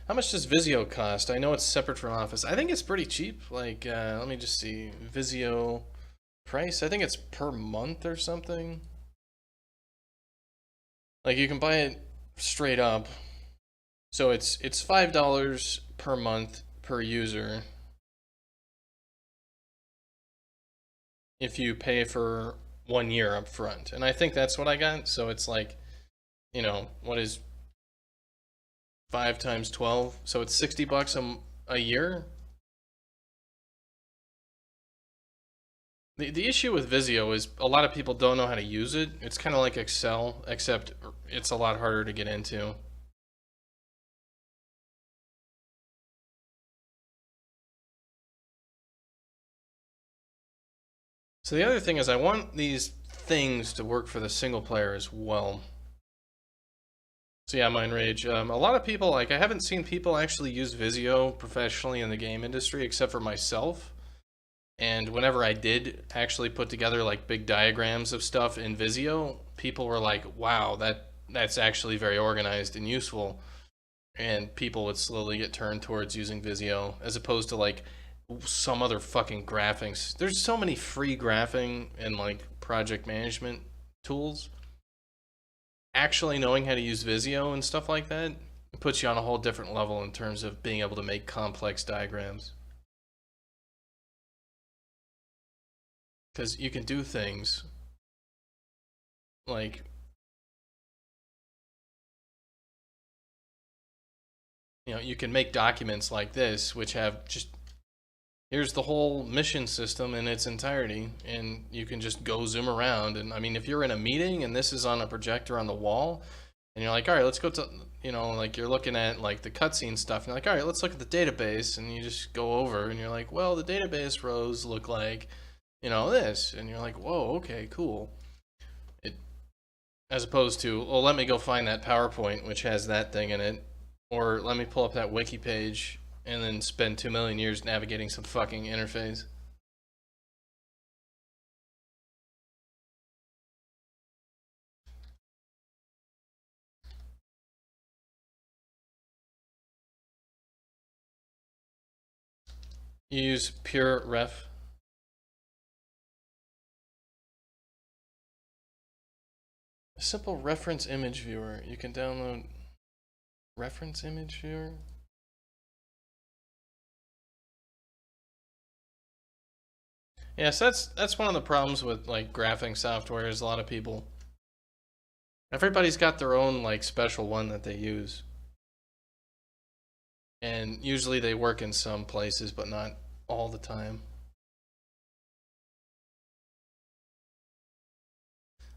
How much does Visio cost? I know it's separate from Office. I think it's pretty cheap. Like, let me just see. Visio price? I think it's per month or something. Like, you can buy it straight up. So it's $5 per month per user if you pay for 1 year up front. And I think that's what I got. So it's like, what is 5 times 12? So it's $60 a year. The issue with Visio is a lot of people don't know how to use it. It's kind of like Excel, except it's a lot harder to get into. So the other thing is I want these things to work for the single player as well. So yeah, Mind Rage. A lot of people, like, I haven't seen people actually use Visio professionally in the game industry except for myself. And whenever I did actually put together like big diagrams of stuff in Visio, people were like, "Wow, that's actually very organized and useful." And people would slowly get turned towards using Visio as opposed to like some other fucking graphing. There's so many free graphing and like project management tools. Actually knowing how to use Visio and stuff like that puts you on a whole different level in terms of being able to make complex diagrams. Because you can do things like, you can make documents like this, which have just, here's the whole mission system in its entirety, and you can just go zoom around. And I mean, if you're in a meeting and this is on a projector on the wall, and you're like, all right, let's go to, like you're looking at like the cutscene stuff, and you're like, all right, let's look at the database, and you just go over, and you're like, well, the database rows look like, this, and you're like, whoa, okay, cool. It, as opposed to, well, let me go find that PowerPoint which has that thing in it, or let me pull up that wiki page and then spend 2 million years navigating some fucking interface. You use pure ref. A simple reference image viewer. You can download reference image viewer. Yeah, so that's one of the problems with like graphing software is a lot of people, everybody's got their own like special one that they use. And usually they work in some places but not all the time.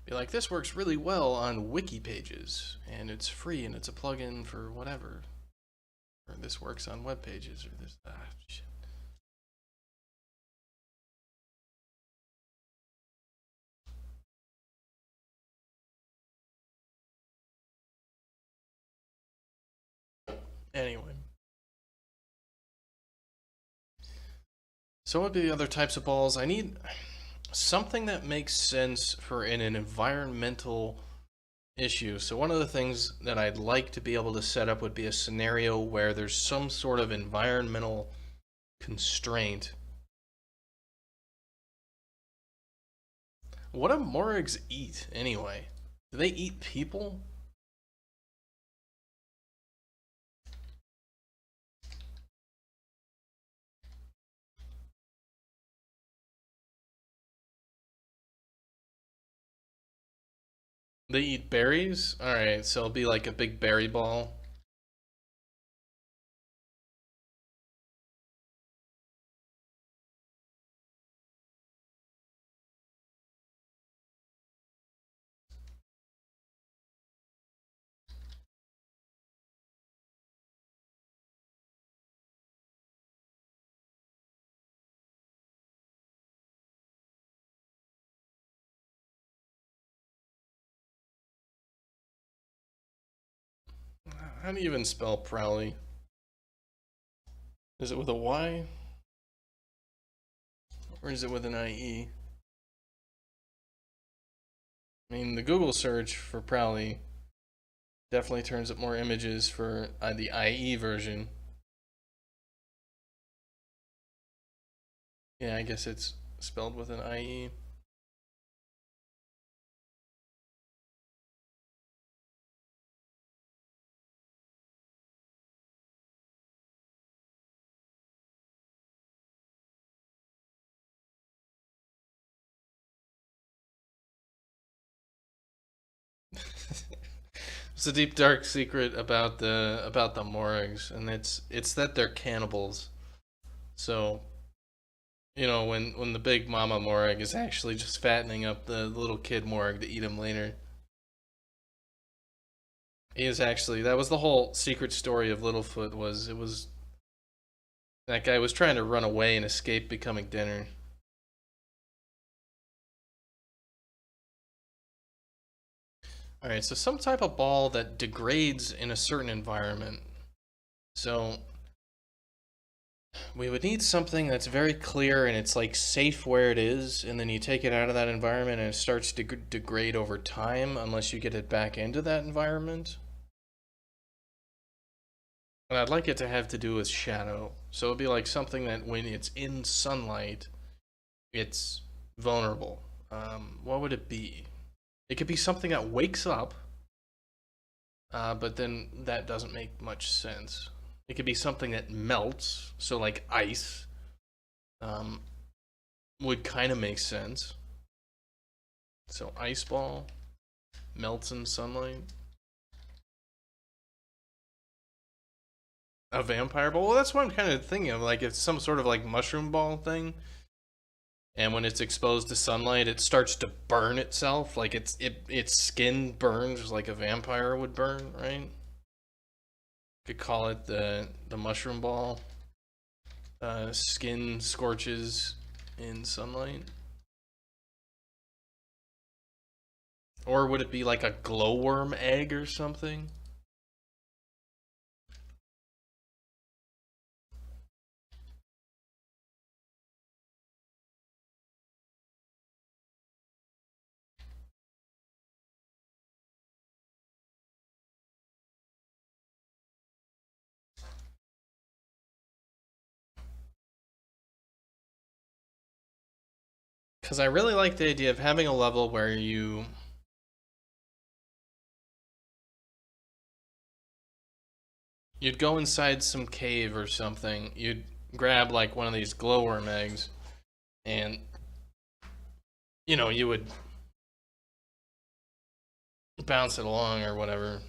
Be like, this works really well on wiki pages and it's free and it's a plugin for whatever. Or this works on web pages or this shit. Anyway. So what would be the other types of balls? I need something that makes sense for in an environmental issue. So one of the things that I'd like to be able to set up would be a scenario where there's some sort of environmental constraint. What do Morrigs eat anyway? Do they eat people? They eat berries? Alright, so it'll be like a big berry ball. How do you even spell Prowly? Is it with a Y? Or is it with an IE? I mean, the Google search for Prowly Definitely turns up more images for the IE version. Yeah, I guess it's spelled with an IE. It's a deep dark secret about the Morgs, and it's that they're cannibals. So when the big mama Morg is actually just fattening up the little kid Morg to eat him later. He is actually, that was the whole secret story of Littlefoot. Was that guy was trying to run away and escape becoming dinner. All right, so some type of ball that degrades in a certain environment. So we would need something that's very clear and it's like safe where it is, and then you take it out of that environment and it starts to degrade over time unless you get it back into that environment. And I'd like it to have to do with shadow. So it'd be like something that when it's in sunlight, it's vulnerable. What would it be? It could be something that wakes up, but then that doesn't make much sense. It could be something that melts, so like ice um, would kind of make sense. So ice ball melts in sunlight. A vampire ball. Well, that's what I'm kind of thinking of. Like it's some sort of like mushroom ball thing, and when it's exposed to sunlight, it starts to burn itself. Like its skin burns like a vampire would burn, right? Could call it the mushroom ball. Skin scorches in sunlight. Or would it be like a glowworm egg or something? Because I really like the idea of having a level where you'd go inside some cave or something. You'd grab like one of these glowworm eggs, and you would bounce it along or whatever.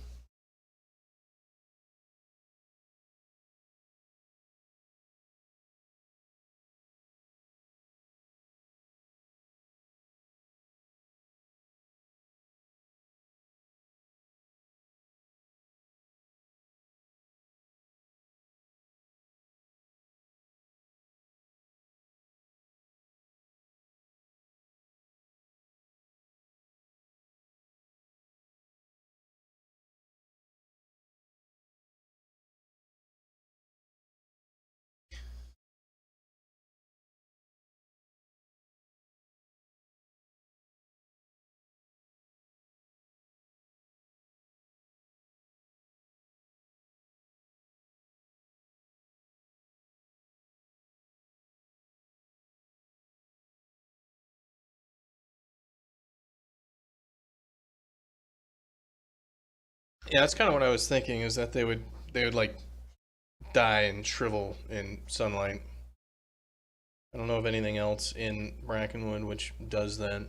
Yeah, that's kind of what I was thinking. Is that they would like die and shrivel in sunlight. I don't know of anything else in Brackenwood which does that.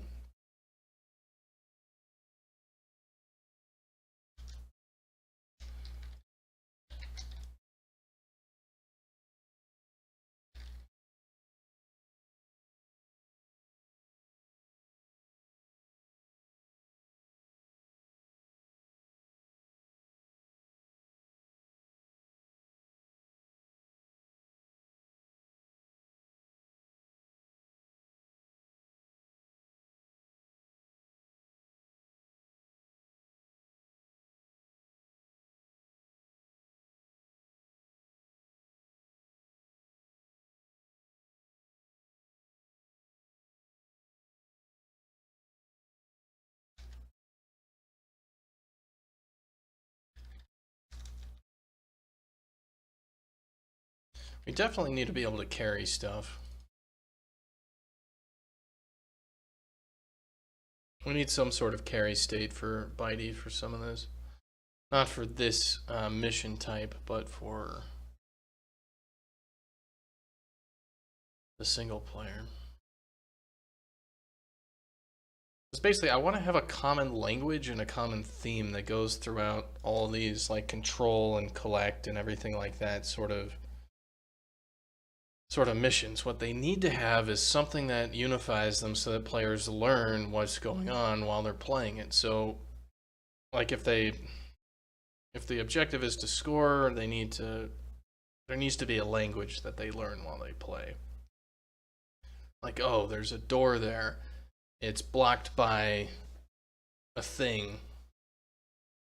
We definitely need to be able to carry stuff. We need some sort of carry state for Bitey for some of this. Not for this mission type, but for the single player. It's basically, I want to have a common language and a common theme that goes throughout all these, like control and collect and everything like that sort of missions. What they need to have is something that unifies them so that players learn what's going on while they're playing it. So, like if the objective is to score, there needs to be a language that they learn while they play. Like, oh, there's a door there. It's blocked by a thing.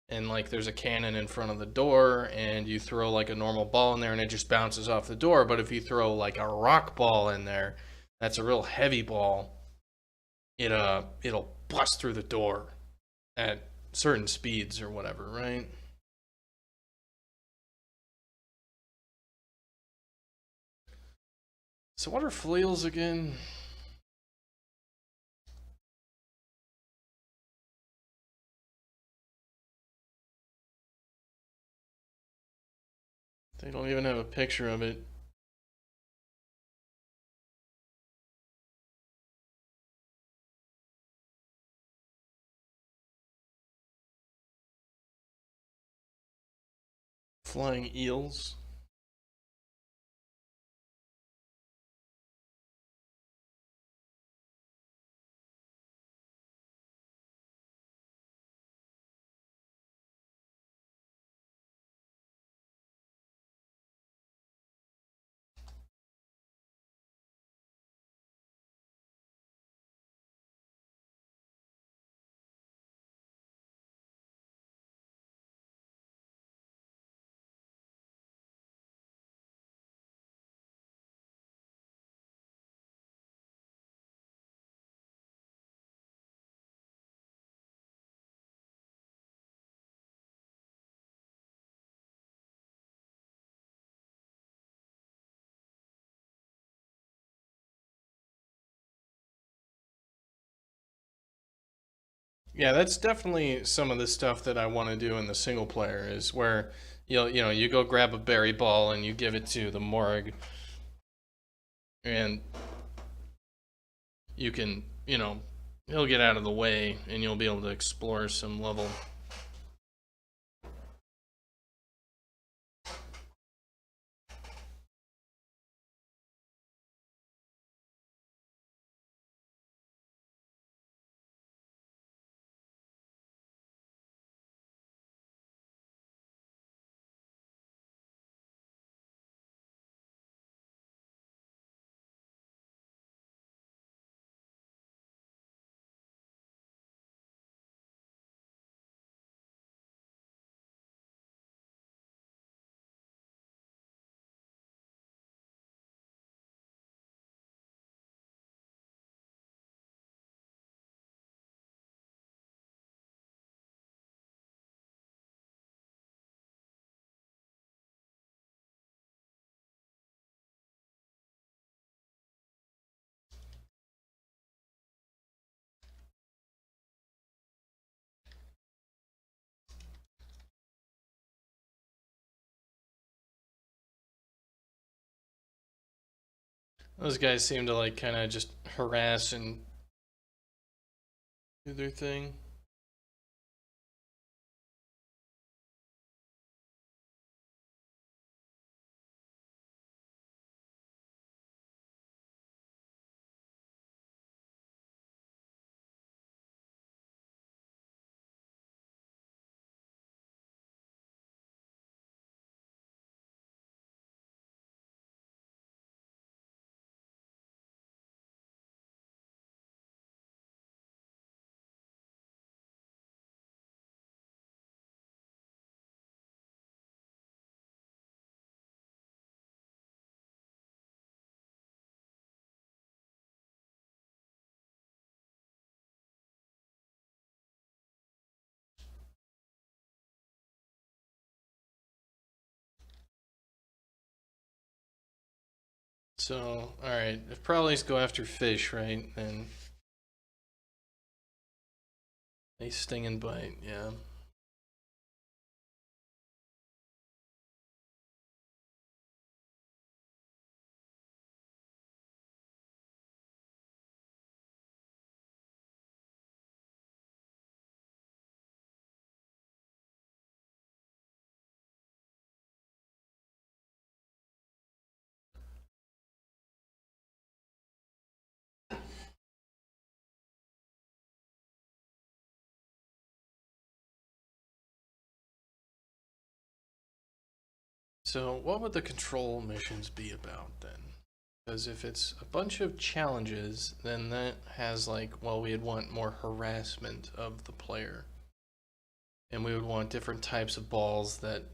And like there's a cannon in front of the door and you throw like a normal ball in there and it just bounces off the door. But if you throw like a rock ball in there, that's a real heavy ball, it'll bust through the door at certain speeds or whatever, right? So what are flails again? They don't even have a picture of it. Flying eels. Yeah, that's definitely some of the stuff that I want to do in the single player is where you go grab a berry ball and you give it to the morgue and you can, he'll get out of the way and you'll be able to explore some level. Those guys seem to like kind of just harass and do their thing. So, alright, if prowlies go after fish, right, then they sting and bite, yeah. So, what would the control missions be about then? Because if it's a bunch of challenges, then that has like, well, we'd want more harassment of the player. And we would want different types of balls that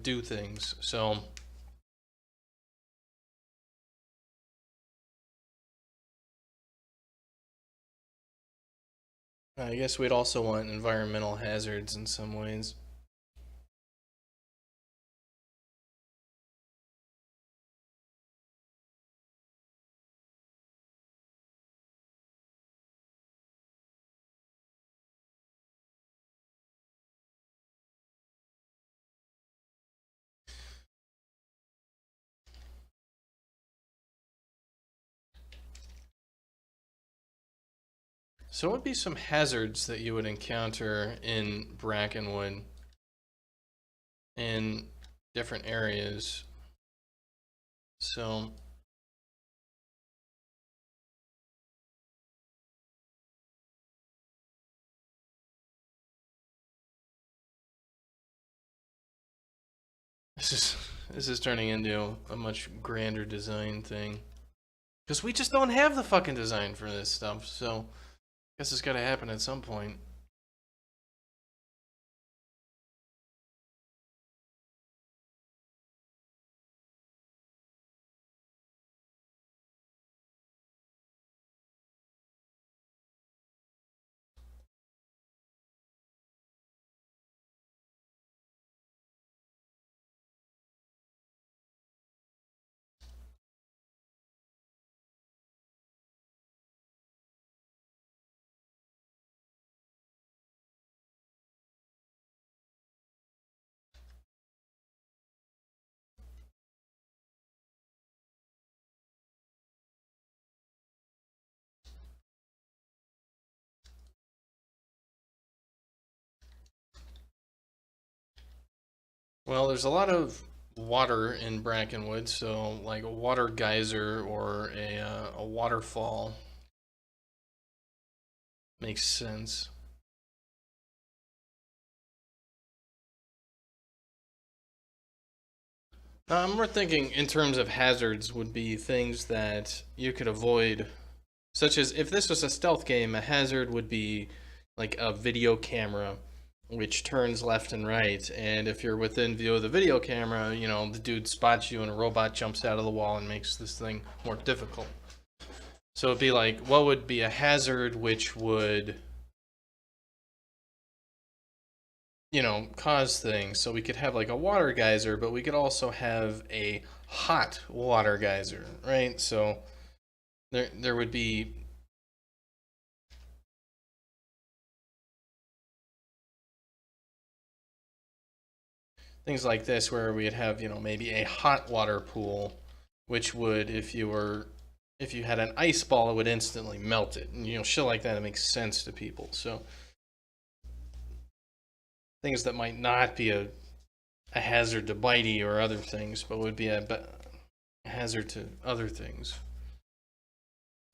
do things. So I guess we'd also want environmental hazards in some ways. So what would be some hazards that you would encounter in Brackenwood in different areas? So this is turning into a much grander design thing. Because we just don't have the fucking design for this stuff, so I guess it's gotta happen at some point. Well, there's a lot of water in Brackenwood, so like a water geyser or a waterfall makes sense. We're thinking in terms of hazards would be things that you could avoid, such as if this was a stealth game, a hazard would be like a video camera which turns left and right, and if you're within view of the video camera, you know, the dude spots you and a robot jumps out of the wall and makes this thing more difficult. So it'd be like, what would be a hazard which would, you know, cause things? So we could have like a water geyser, but we could also have a hot water geyser, right? So there would be things like this where we'd have, you know, maybe a hot water pool, which would, if you had an ice ball, it would instantly melt it, and you know, shit like that. It makes sense to people. So things that might not be a hazard to bitey or other things, but would be a hazard to other things,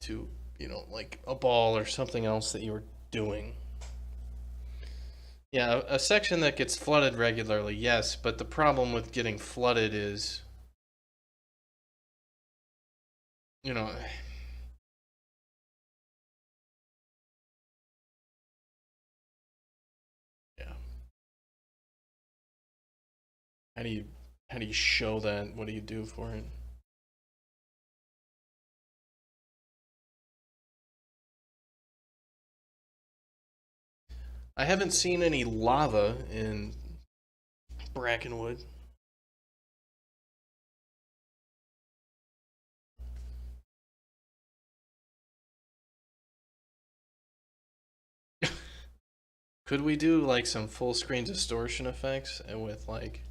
to, you know, like a ball or something else that you were doing. Yeah, a section that gets flooded regularly, yes, but the problem with getting flooded is, you know, yeah. How do you how do you show that? What do you do for it? I haven't seen any lava in Brackenwood. Could we do like some full screen distortion effects and with like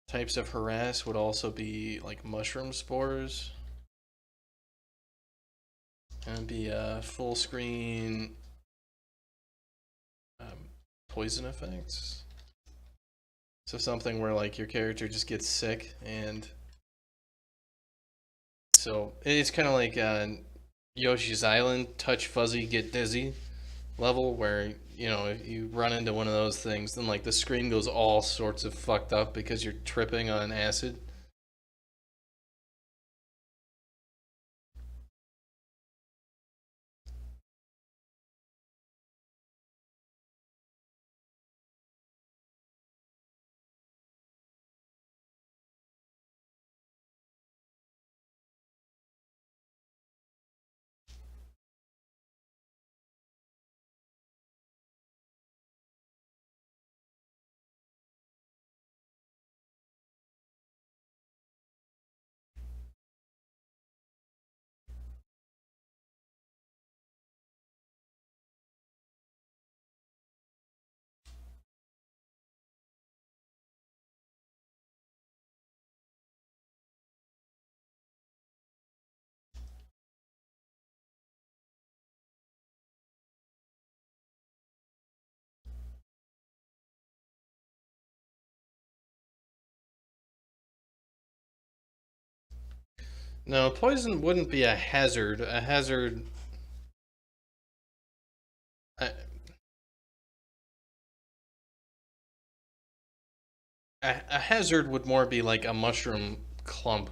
types of harass would also be like mushroom spores? And it'd be full screen um, poison effects. So something where like your character just gets sick, and so it's kind of like Yoshi's Island, touch fuzzy, get dizzy level, where you know if you run into one of those things, then like the screen goes all sorts of fucked up because you're tripping on acid. No, poison wouldn't be a hazard. A, a hazard would more be like a mushroom clump,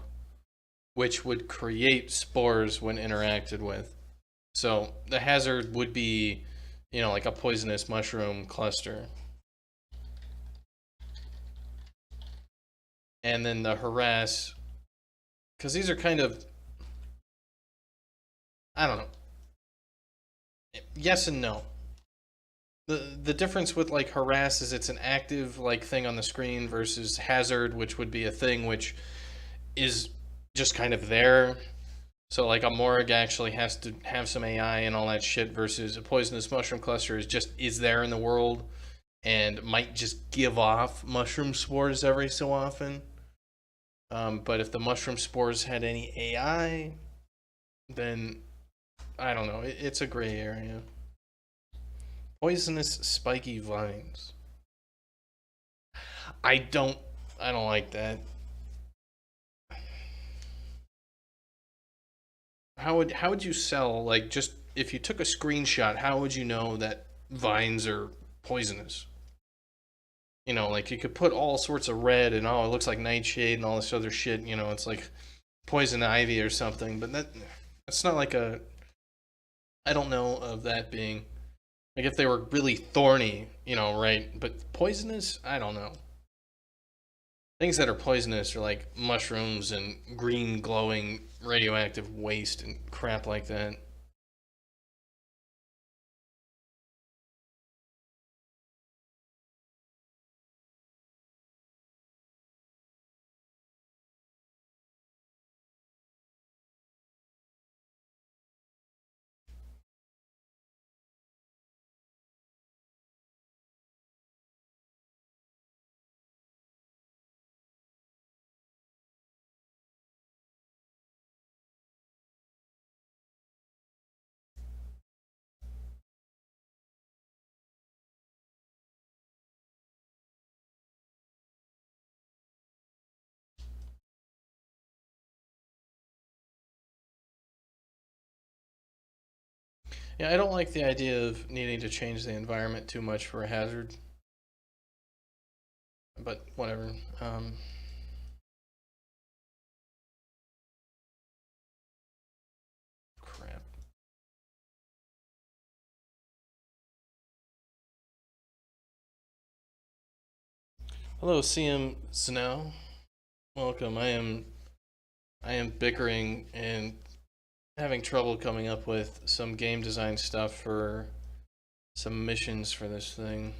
which would create spores when interacted with. So the hazard would be, you know, like a poisonous mushroom cluster. And then the harass, because these are kind of, I don't know, yes and no. The difference with like harass is it's an active like thing on the screen versus hazard, which would be a thing which is just kind of there. So like a Morg actually has to have some AI and all that shit versus a poisonous mushroom cluster is there in the world and might just give off mushroom spores every so often. But if the mushroom spores had any AI, then I don't know. It's a gray area. Poisonous spiky vines. I don't. I don't like that. How would you sell like just if you took a screenshot? How would you know that vines are poisonous? You know, like you could put all sorts of red and oh, it looks like nightshade and all this other shit. You know, it's like poison ivy or something. But that's not like a. I don't know of that being like if they were really thorny, you know, right? But poisonous, I don't know. Things that are poisonous are like mushrooms and green glowing radioactive waste and crap like that. Yeah, I don't like the idea of needing to change the environment too much for a hazard, but whatever. Crap. Hello, CM Snow. Welcome. I am bickering and having trouble coming up with some game design stuff for some missions for this thing.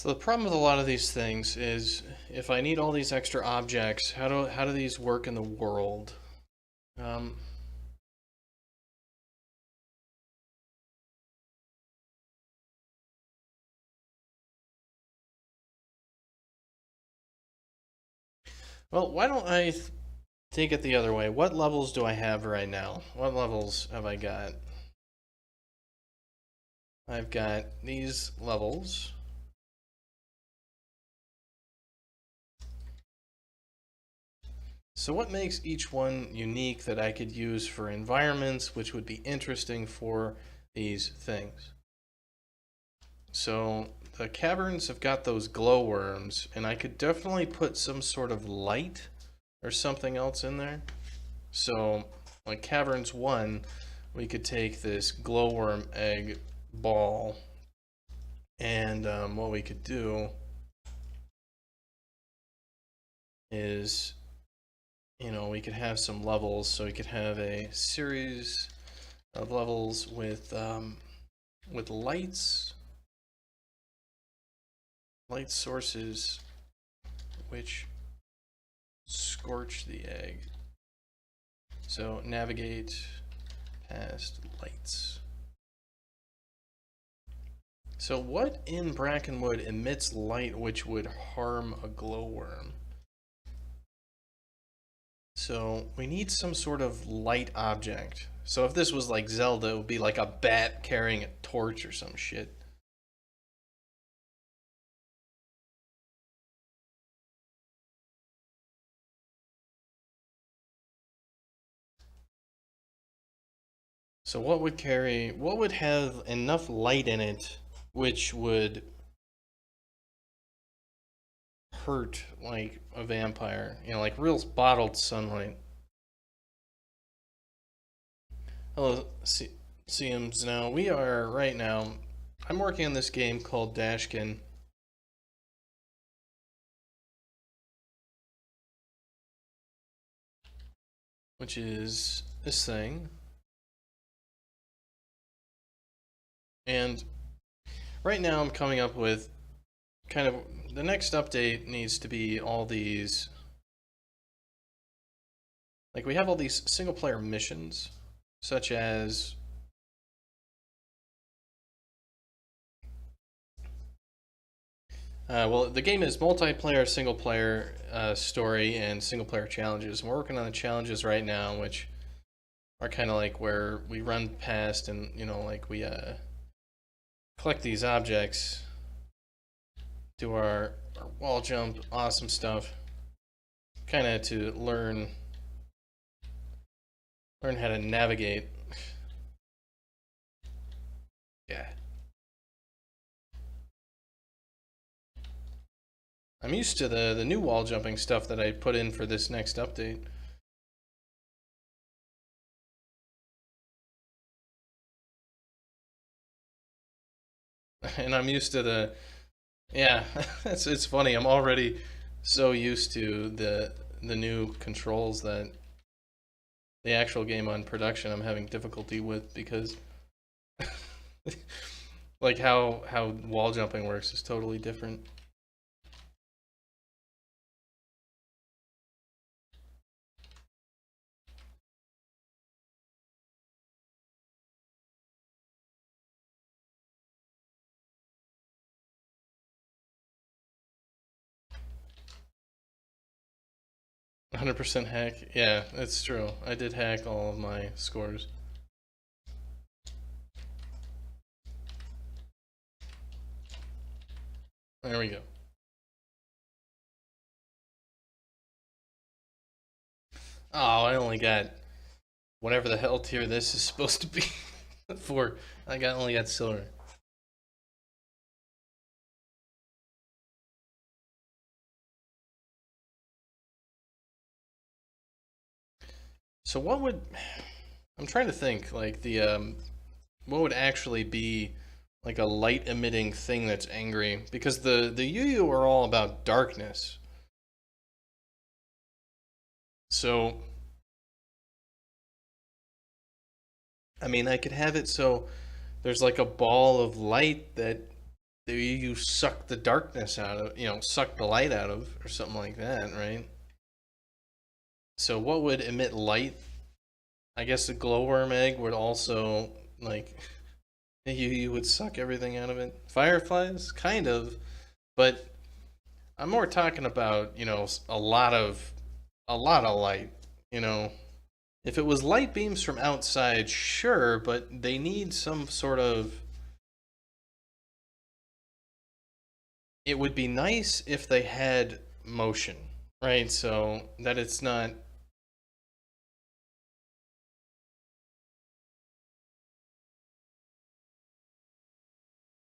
So the problem with a lot of these things is if I need all these extra objects, how do these work in the world? Um, well, why don't I take it the other way? What levels do I have right now? What levels have I got? I've got these levels. So what makes each one unique that I could use for environments, which would be interesting for these things? So the caverns have got those glowworms, and I could definitely put some sort of light or something else in there. So like caverns 1, we could take this glowworm egg ball, and what we could do is, we could have some levels. So we could have a series of levels with light sources which scorch the egg. So navigate past lights. So what in Brackenwood emits light which would harm a glowworm? So we need some sort of light object. So if this was like Zelda, it would be like a bat carrying a torch or some shit. So what would have enough light in it which would hurt like a vampire? Like real bottled sunlight. Hello, CMs. Now we are right now. I'm working on this game called Dashkin. Which is this thing. And right now I'm coming up with kind of the next update needs to be all these, like we have all these single player missions such as well, the game is multiplayer, single player story, and single player challenges. And we're working on the challenges right now, which are kind of like where we run past and like we collect these objects, do our wall jump, awesome stuff, kind of to learn how to navigate. Yeah. I'm used to the new wall jumping stuff that I put in for this next update. And I'm used to yeah, it's funny. I'm already so used to the new controls that the actual game on production I'm having difficulty with because like how wall jumping works is totally different. One 100% hack. Yeah, it's true. I did hack all of my scores. There we go. Oh, I only got whatever the hell tier this is supposed to be for. Only got silver. So what would I'm trying to think like the what would actually be like a light emitting thing that's angry, because the Yu are all about darkness. So I mean I could have it so there's like a ball of light that you suck the darkness out of, suck the light out of, or something like that, right? So what would emit light? I guess a glowworm egg would also, like, you would suck everything out of it. Fireflies, kind of, but I'm more talking about, a lot of light, you know. If it was light beams from outside, sure, but they need some sort of. It would be nice if they had motion, right? So that it's not.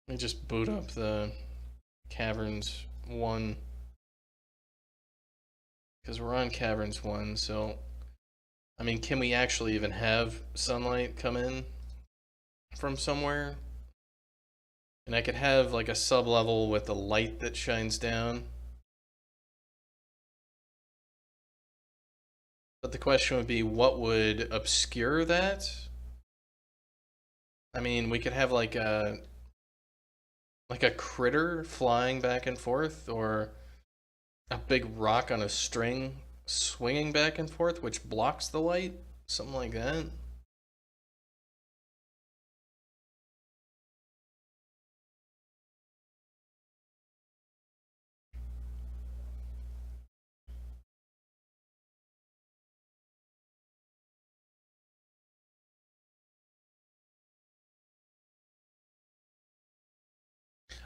Let me just boot up the Caverns 1 because we're on Caverns 1. So, I mean, can we actually even have sunlight come in from somewhere? And I could have like a sub level with a light that shines down. But the question would be, what would obscure that? I mean, we could have like a critter flying back and forth, or a big rock on a string swinging back and forth, which blocks the light, something like that.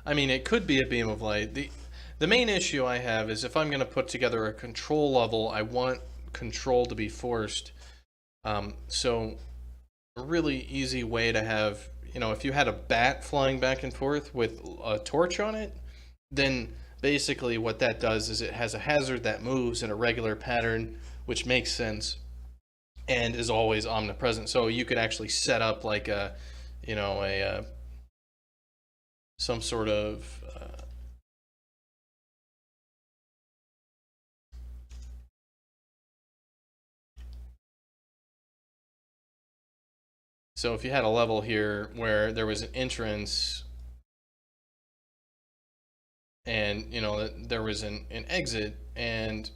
I mean, it could be a beam of light. The main issue I have is if I'm going to put together a control level, I want control to be forced. So a really easy way to have, if you had a bat flying back and forth with a torch on it, then basically what that does is it has a hazard that moves in a regular pattern, which makes sense and is always omnipresent. So you could actually set up like a, some sort of so if you had a level here where there was an entrance and there was an exit, and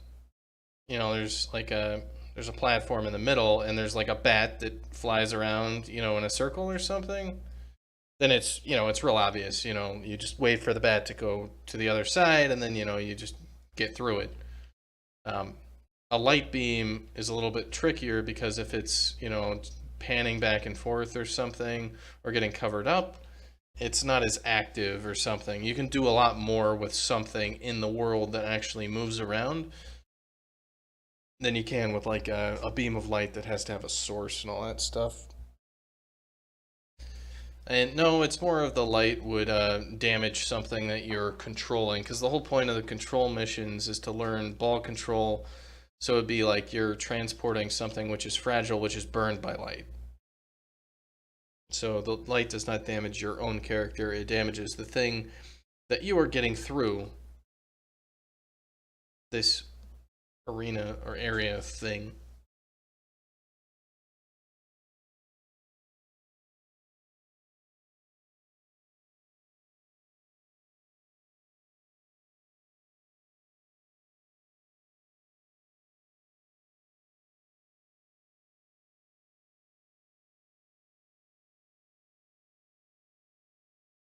there's a platform in the middle, and there's like a bat that flies around in a circle or something, then it's real obvious. You just wait for the bat to go to the other side, and then you just get through it. um, a light beam is a little bit trickier because if it's panning back and forth or something, or getting covered up, it's not as active or something. You can do a lot more with something in the world that actually moves around than you can with like a beam of light that has to have a source and all that stuff. And no, it's more of the light would damage something that you're controlling, because the whole point of the control missions is to learn ball control. So it'd be like you're transporting something which is fragile, which is burned by light. So the light does not damage your own character, it damages the thing that you are getting through this arena or area thing.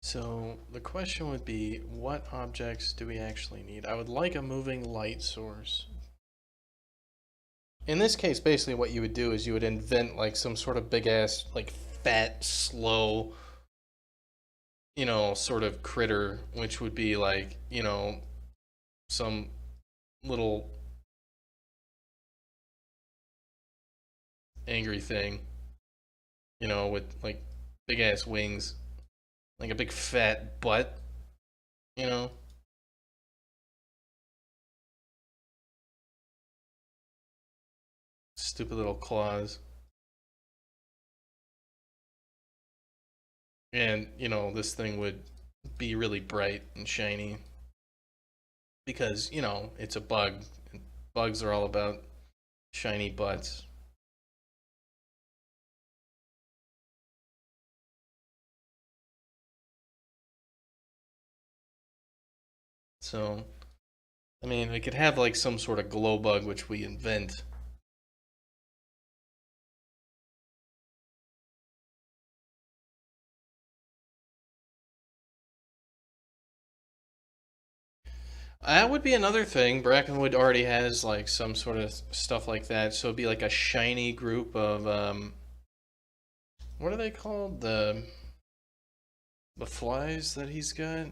So the question would be, what objects do we actually need? I would like a moving light source. In this case, basically what you would do is you would invent like some sort of big ass, like fat, slow, sort of critter, which would be like, some little angry thing, with like big ass wings, like a big fat butt, you know? Stupid little claws. And, this thing would be really bright and shiny because, it's a bug. Bugs are all about shiny butts. So, I mean, we could have like some sort of glow bug which we invent. That would be another thing. Brackenwood already has like some sort of stuff like that, so it'd be like a shiny group of what are they called? The flies that he's got.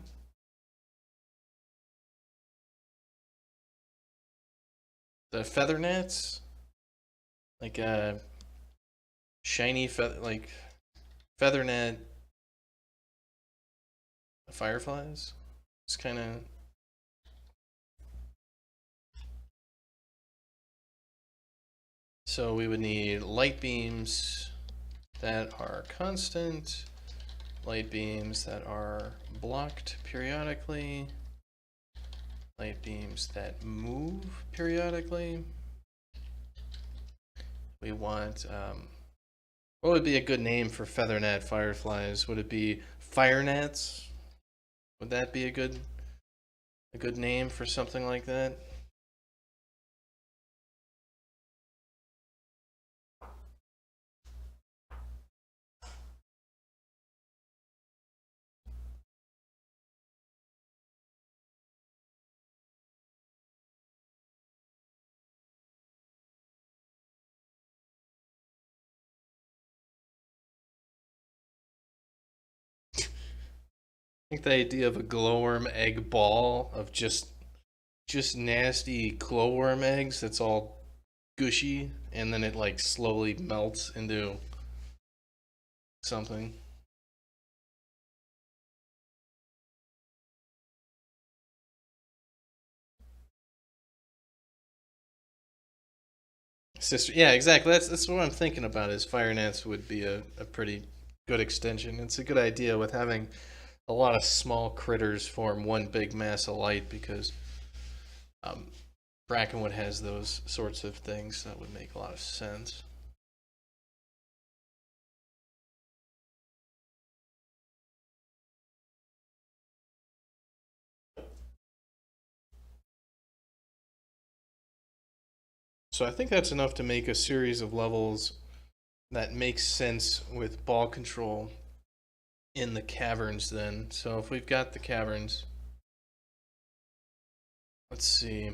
The feather gnats, like shiny feather, like feather net fireflies. It's kind of. So we would need light beams that are constant, light beams that are blocked periodically, light beams that move periodically. We want, what would be a good name for feather gnat fireflies? Would it be fire gnats? Would that be a good name for something like that? I think the idea of a glowworm egg ball of just nasty glowworm eggs that's all gushy, and then it like slowly melts into something. Sister, yeah, exactly. That's what I'm thinking about. Is fire gnats would be a pretty good extension. It's a good idea with having a lot of small critters form one big mass of light because um, Brackenwood has those sorts of things. That would make a lot of sense. So I think that's enough to make a series of levels that makes sense with ball control in the caverns then. So if we've got the caverns, let's see.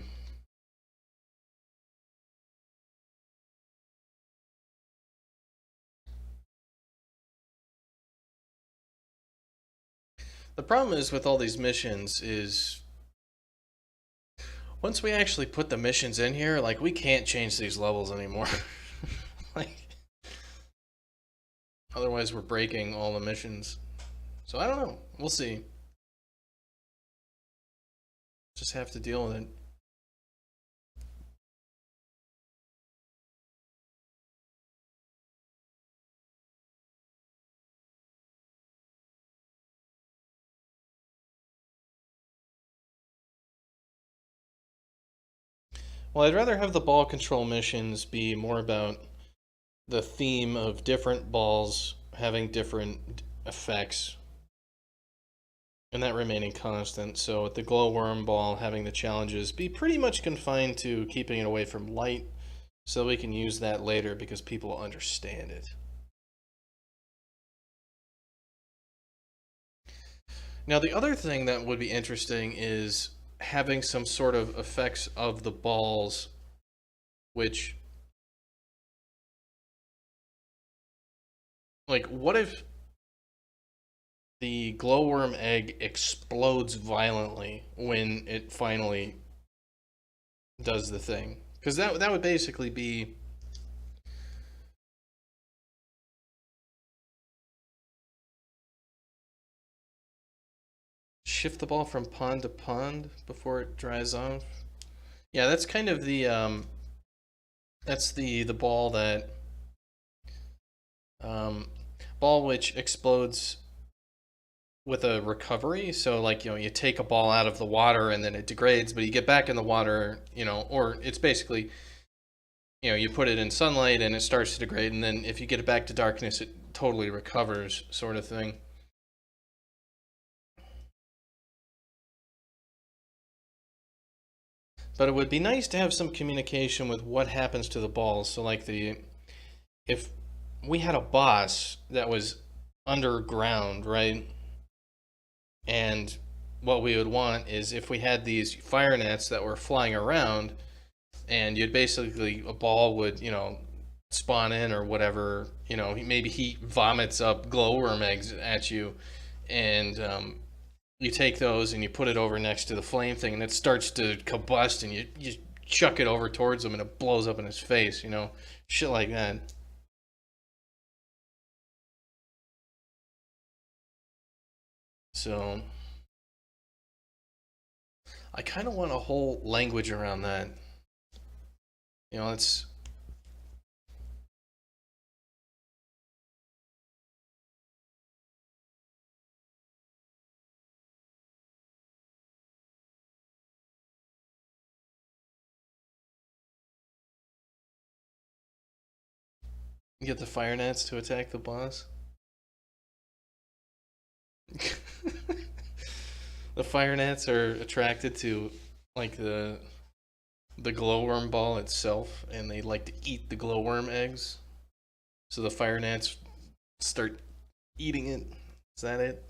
The problem is with all these missions is once we actually put the missions in here, like we can't change these levels anymore. Like otherwise we're breaking all the missions. So I don't know. We'll see. Just have to deal with it. Well, I'd rather have the ball control missions be more about the theme of different balls having different effects and that remaining constant. So with the glowworm ball having the challenges be pretty much confined to keeping it away from light so we can use that later because people understand it. Now the other thing that would be interesting is having some sort of effects of the balls which like what if the glowworm egg explodes violently when it finally does the thing? Because that would basically be shift the ball from pond to pond before it dries off. Yeah, that's kind of the that's the ball that um, ball which explodes with a recovery. So like you take a ball out of the water and then it degrades, but you get back in the water, or it's basically you put it in sunlight and it starts to degrade, and then if you get it back to darkness, it totally recovers, sort of thing. But it would be nice to have some communication with what happens to the balls. So like if we had a boss that was underground, right? And what we would want is if we had these fire nets that were flying around, and you'd basically, a ball would, spawn in or whatever, maybe he vomits up glowworm eggs at you, and you take those and you put it over next to the flame thing, and it starts to combust, and you chuck it over towards him, and it blows up in his face, shit like that. So I kind of want a whole language around that. It's get the fire nets to attack the boss. The fire gnats are attracted to like the glowworm ball itself, and they like to eat the glowworm eggs. So the fire gnats start eating it. Is that it?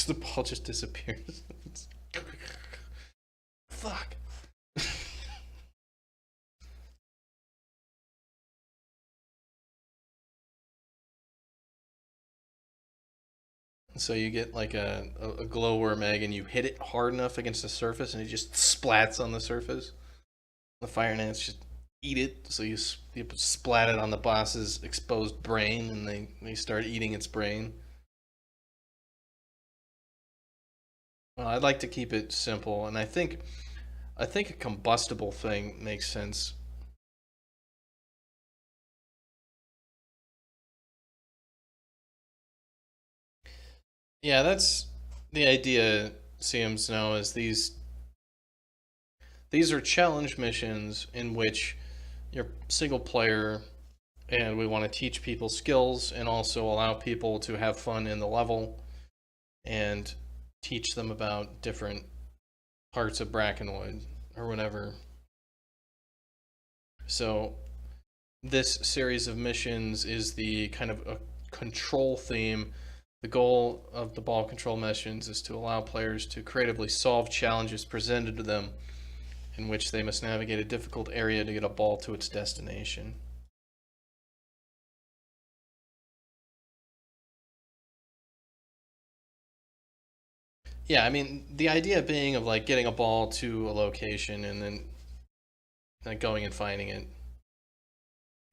The ball just disappears. Fuck. So you get like a glowworm egg, and you hit it hard enough against the surface, and it just splats on the surface. The fire gnats just eat it, so you splat it on the boss's exposed brain, and they start eating its brain. Well, I'd like to keep it simple, and I think a combustible thing makes sense. Yeah, that's the idea. Seems now is these are challenge missions in which you're single player, and we want to teach people skills and also allow people to have fun in the level and teach them about different parts of Brackenwood or whatever. So this series of missions is the kind of a control theme. The goal of the ball control missions is to allow players to creatively solve challenges presented to them in which they must navigate a difficult area to get a ball to its destination. Yeah, I mean, the idea being of like getting a ball to a location and then like going and finding it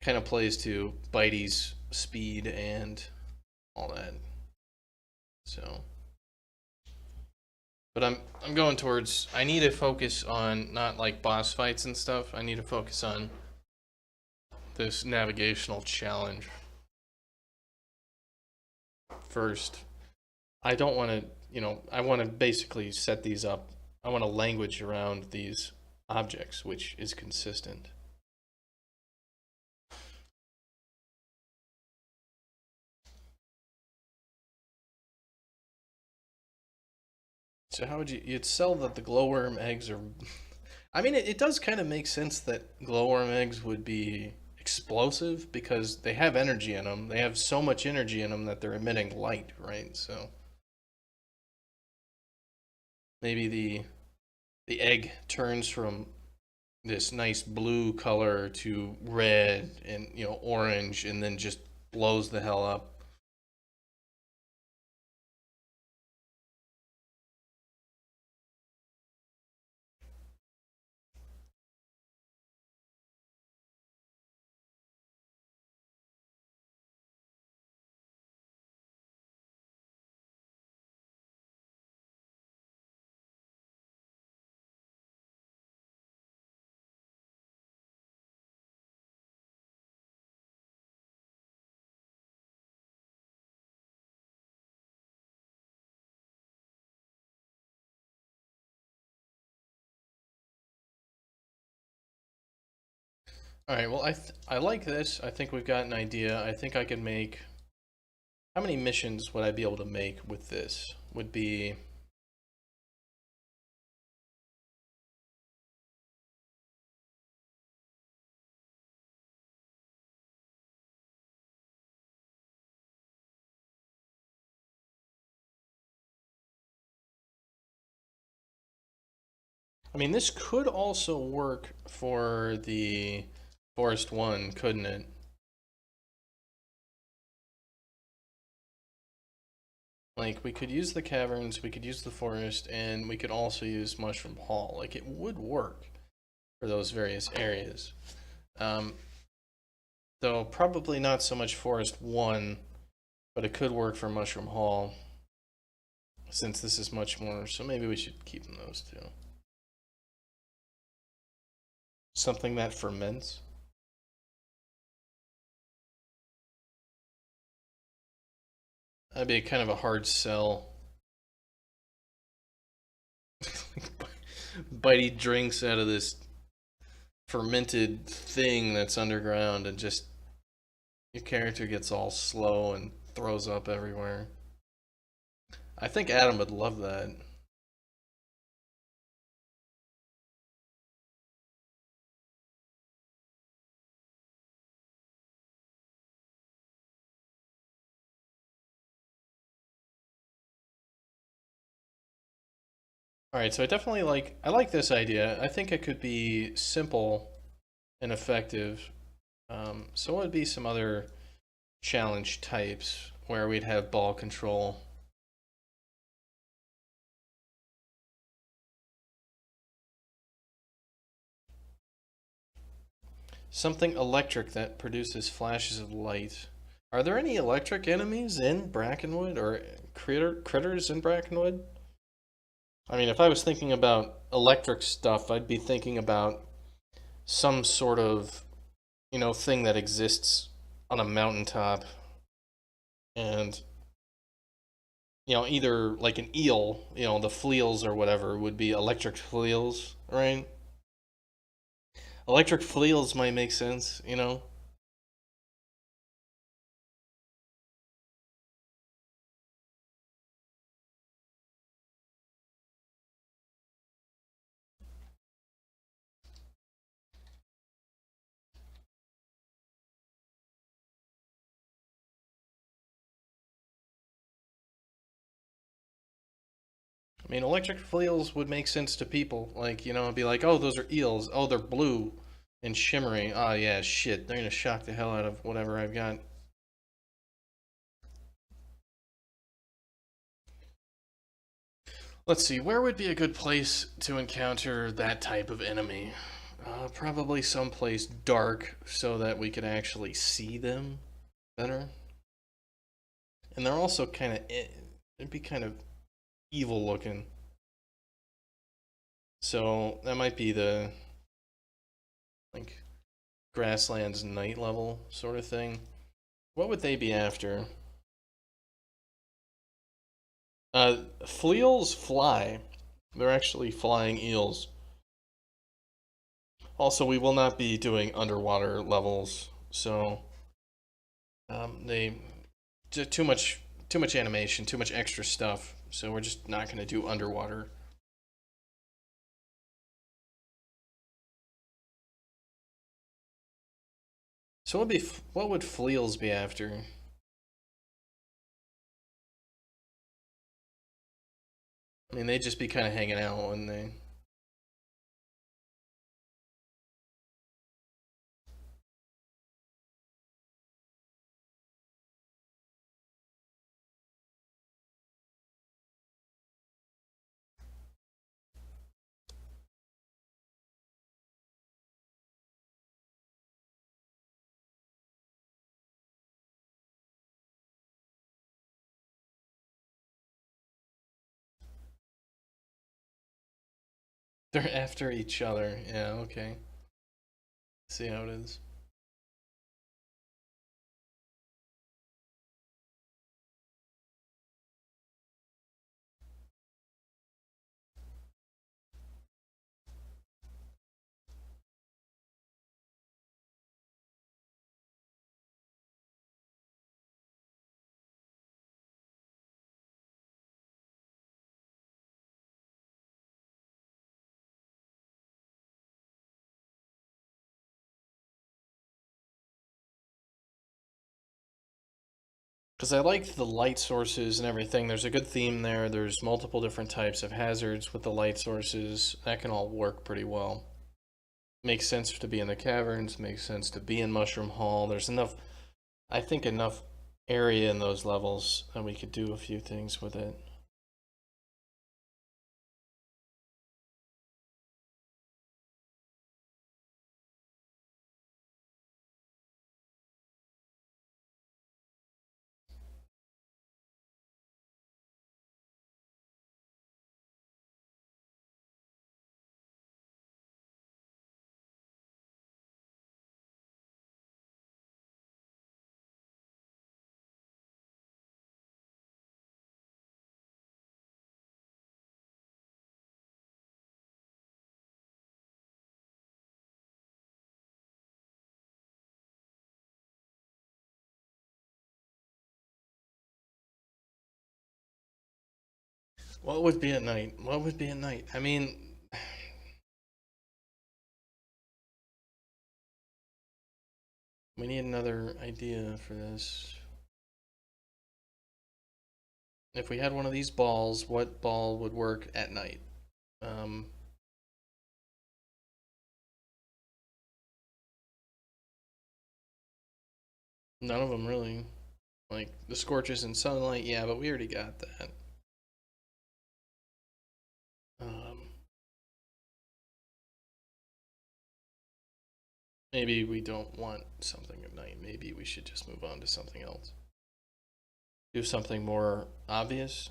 kind of plays to Bitey's speed and all that. So, but I'm going towards, I need to focus on not like boss fights and stuff. I need to focus on this navigational challenge first. I don't want to, I want to basically set these up. I want a language around these objects which is consistent. So how would you'd sell that the glowworm eggs are I mean it does kind of make sense that glowworm eggs would be explosive because they have energy in them. They have so much energy in them that they're emitting light, right? So maybe the egg turns from this nice blue color to red and orange, and then just blows the hell up. All right, well I like this. I think we've got an idea. I think I can make, how many missions would I be able to make with this? Would be I mean, this could also work for the Forest 1, couldn't it? Like, we could use the caverns, we could use the forest, and we could also use Mushroom Hall. Like, it would work for those various areas. Um, though probably not so much Forest 1, but it could work for Mushroom Hall, since this is much more, so maybe we should keep those two. Something that ferments. That'd be kind of a hard sell. Bitey drinks out of this fermented thing that's underground and just your character gets all slow and throws up everywhere. I think Adam would love that. All right, so I like this idea. I think it could be simple and effective. So what would be some other challenge types where we'd have ball control? Something electric that produces flashes of light. Are there any electric enemies in Brackenwood or critters in Brackenwood? I mean, if I was thinking about electric stuff, I'd be thinking about some sort of, thing that exists on a mountaintop and, either like an eel, the fleals or whatever would be electric fleals, right? Electric fleals might make sense. I mean, electric fleals would make sense to people. Like, it'd be like, oh, those are eels. Oh, they're blue and shimmering. Oh, yeah, shit. They're going to shock the hell out of whatever I've got. Let's see, where would be a good place to encounter that type of enemy? Probably someplace dark so that we could actually see them better. And they're also it'd be kind of evil looking. So that might be the, like, grasslands night level sort of thing. What would they be after? Fleals fly. They're actually flying eels. Also, we will not be doing underwater levels, so they too much animation, too much extra stuff. So we're just not going to do underwater. So what would fleals be after? I mean, they'd just be kind of hanging out, wouldn't they? They're after each other. Yeah, okay. See how it is. Because I like the light sources and everything. There's a good theme there. There's multiple different types of hazards with the light sources. That can all work pretty well. Makes sense to be in the caverns. Makes sense to be in Mushroom Hall. There's enough, I think, enough area in those levels that we could do a few things with it. What would be at night? What would be at night? I mean, we need another idea for this. If we had one of these balls, what ball would work at night? None of them really. Like, the scorches and sunlight, yeah, but we already got that. Maybe we don't want something at night. Maybe we should just move on to something else. Do something more obvious.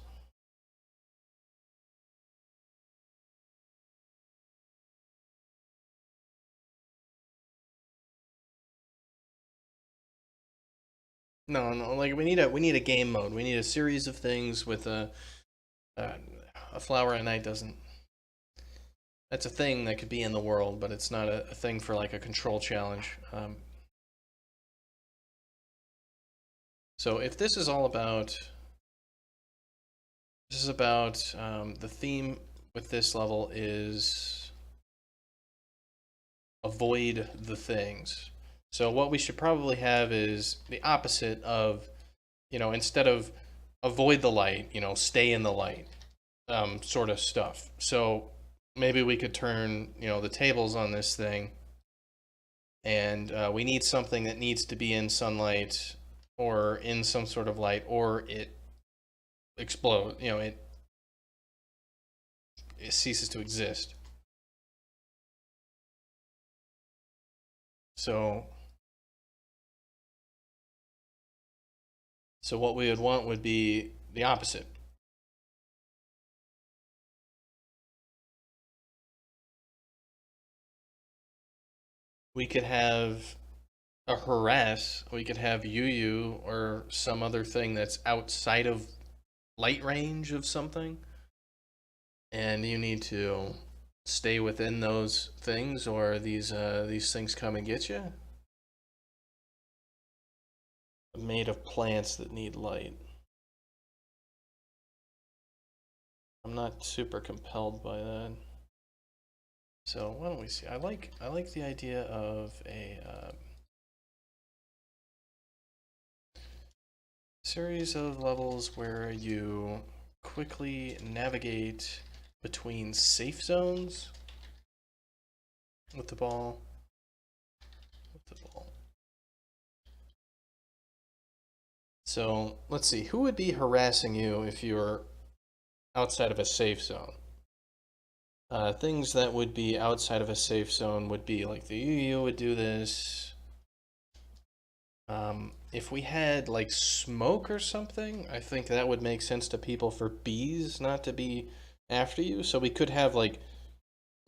No, no, like we need a game mode. We need a series of things with a flower at night doesn't. That's a thing that could be in the world, but it's not a thing for like a control challenge. So if this is all about, the theme with this level is avoid the things. So what we should probably have is the opposite of, instead of avoid the light, stay in the light, sort of stuff. So maybe we could turn, the tables on this thing, and we need something that needs to be in sunlight or in some sort of light, or it explodes, it ceases to exist. So what we would want would be the opposite. We could have a harass, we could have Yu or some other thing that's outside of light range of something, and you need to stay within those things, or these things come and get you. Made of plants that need light. I'm not super compelled by that. So why don't we see? I like the idea of a series of levels where you quickly navigate between safe zones with the ball. So let's see, who would be harassing you if you were outside of a safe zone? Things that would be outside of a safe zone would be like the Yu would do this. If we had like smoke or something, I think that would make sense to people for bees not to be after you. So we could have like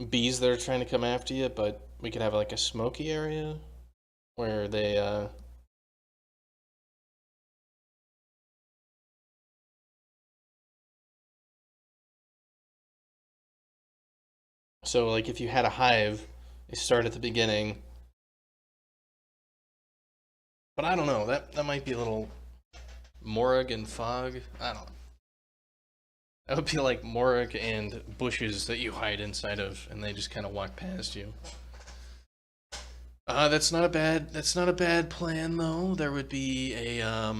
bees that are trying to come after you, but we could have like a smoky area where they so like if you had a hive, they start at the beginning. But I don't know, that might be a little Morag and fog. I don't know. That would be like Morag and bushes that you hide inside of, and they just kind of walk past you. That's not a bad plan though. There would be a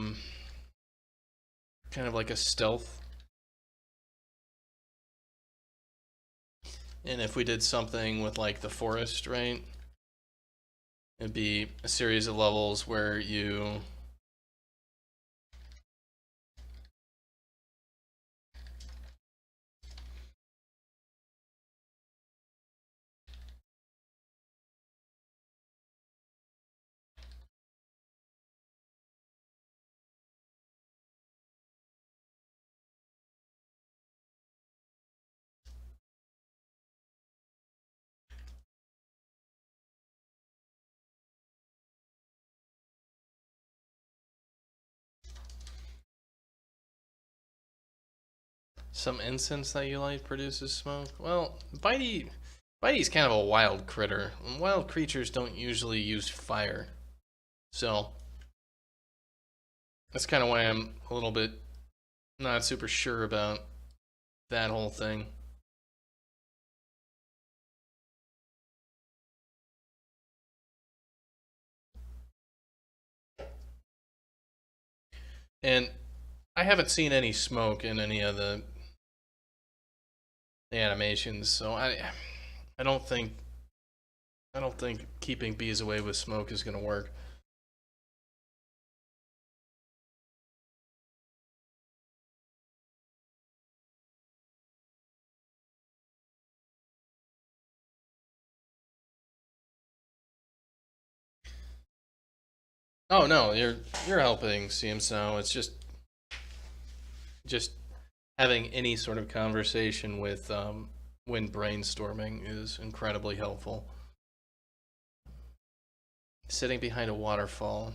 kind of like a stealth. And if we did something with like the forest, right? It'd be a series of levels where you some incense that you light produces smoke. Well, Bitey's kind of a wild critter. Wild creatures don't usually use fire. So that's kind of why I'm a little bit not super sure about that whole thing. And I haven't seen any smoke in any of the animations, so I don't think I don't think keeping bees away with smoke is going to work. Oh no, you're helping Seems now. It's just having any sort of conversation with when brainstorming is incredibly helpful. Sitting behind a waterfall.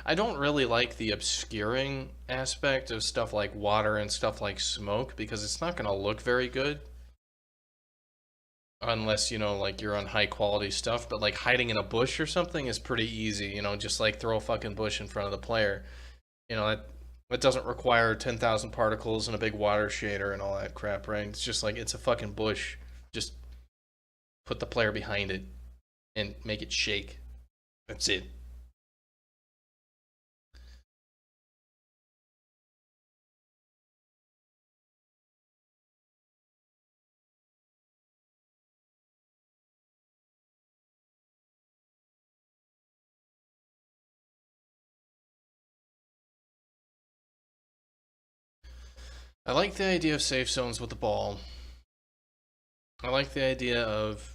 I don't really like the obscuring aspect of stuff like water and stuff like smoke because it's not going to look very good unless, you know, like you're on high quality stuff. But like hiding in a bush or something is pretty easy, you know, just like throw a fucking bush in front of the player. You know, that doesn't require 10,000 particles and a big water shader and all that crap, right? It's just like it's a fucking bush. Just put the player behind it and make it shake. That's it. I like the idea of safe zones with the ball. I like the idea of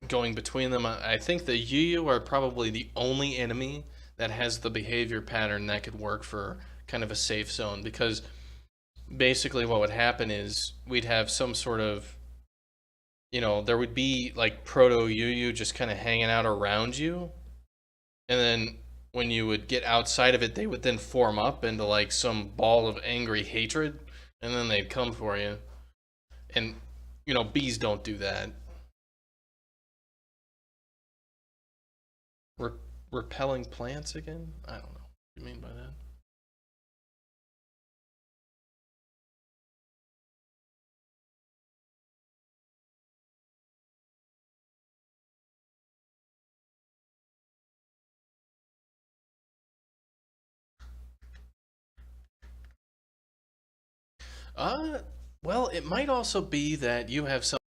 going between them. I think the Yu are probably the only enemy that has the behavior pattern that could work for kind of a safe zone because basically what would happen is we'd have some sort of, you know, there would be like proto Yu just kind of hanging out around you, and then when you would get outside of it, they would then form up into like some ball of angry hatred, and then they'd come for you. And you know, bees don't do that. Re- Repelling plants again? I don't know what you mean by that. Uh, well, it might also be that you have some